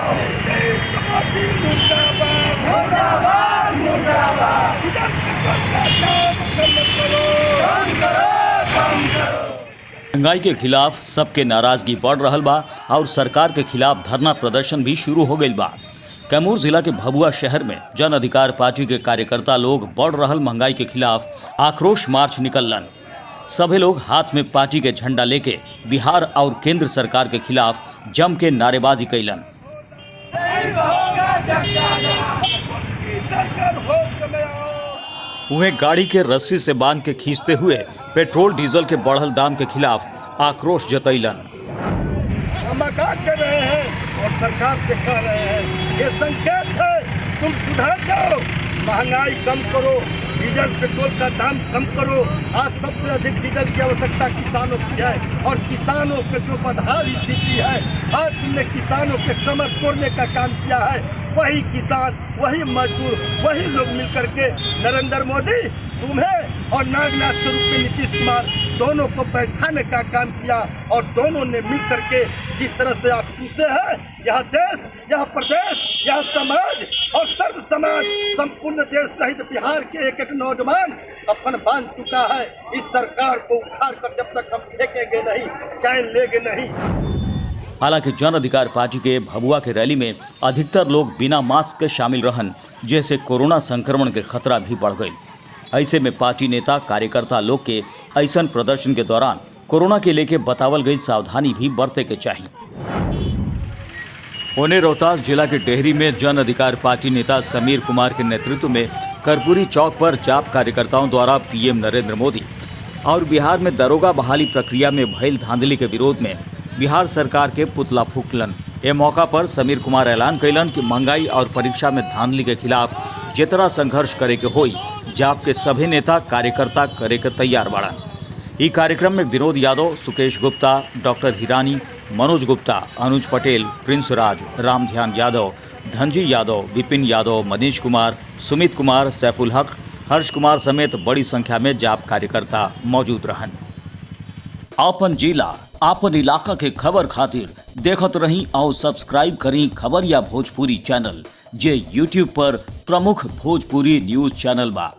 महंगाई के खिलाफ सबके नाराजगी बढ़ रहल बा और सरकार के खिलाफ धरना प्रदर्शन भी शुरू हो गईल बा। कैमूर जिला के भभुआ शहर में जन अधिकार पार्टी के कार्यकर्ता लोग बढ़ रहल महंगाई के खिलाफ आक्रोश मार्च निकललन। सभी लोग हाथ में पार्टी के झंडा लेके बिहार और केंद्र सरकार के खिलाफ जम के नारेबाजी कैलन। वह गाड़ी के रस्सी से बांध के खींचते हुए पेट्रोल डीजल के बढ़ल दाम के खिलाफ आक्रोश जतैलन। हम आगाह कर रहे हैं और सरकार से कह रहे हैं, ये संकेत है तुम सुधर जाओ, महंगाई कम करो, डीजल पेट्रोल का दाम कम करो। आज सबसे अधिक डीजल की आवश्यकता किसानों की है और किसानों के जो बदहाल स्थिति है, आज तुमने किसानों के कमर तोड़ने का काम किया है। वही किसान, वही मजदूर, वही लोग मिलकर के नरेंद्र मोदी तुम्हें और नागनाथ के रूप में नीतीश कुमार दोनों को बैठाने का काम किया और दोनों ने मिलकर के जिस तरह से आप टूटे हैं, यह देश, यह प्रदेश, यह समाज और सर्व समाज, संपूर्ण देश सहित बिहार के एक एक नौजवान कफन बांध चुका है। इस सरकार को उखाड़ कर जब तक हम फेंकेंगे नहीं, चैन लेंगे नहीं। हालांकि जन अधिकार पार्टी के भभुआ के रैली में अधिकतर लोग बिना मास्क के शामिल रहन, जैसे कोरोना संक्रमण के खतरा भी बढ़ गई। ऐसे में पार्टी नेता कार्यकर्ता लोग के ऐसन प्रदर्शन के दौरान कोरोना के लेके बतावल गई सावधानी भी बरते के चाहिए। उन्हें रोहतास जिला के डेहरी में जन अधिकार पार्टी नेता समीर कुमार के नेतृत्व में कर्पूरी चौक पर जाप कार्यकर्ताओं द्वारा पीएम नरेंद्र मोदी और बिहार में दरोगा बहाली प्रक्रिया में भइल धांधली के विरोध में बिहार सरकार के पुतला फूकलन। ए मौका पर समीर कुमार ऐलान कैलन कि महंगाई और परीक्षा में धांधली के खिलाफ जितना संघर्ष करे के होई, जाप के सभी नेता कार्यकर्ता करे के तैयार बाड़न। ई कार्यक्रम में विनोद यादव, सुकेश गुप्ता, डॉक्टर हिरानी, मनोज गुप्ता, अनुज पटेल, प्रिंस राज, राम ध्यान यादव, धनजी यादव, विपिन यादव, मनीष कुमार, सुमित कुमार, सैफुल हक, हर्ष कुमार समेत बड़ी संख्या में जाप कार्यकर्ता मौजूद रहन। आपन जिला आपन इलाका के खबर खातिर देखत रही और सब्सक्राइब करी खबरिया भोजपुरी चैनल, जे यूट्यूब पर प्रमुख भोजपुरी न्यूज चैनल बा।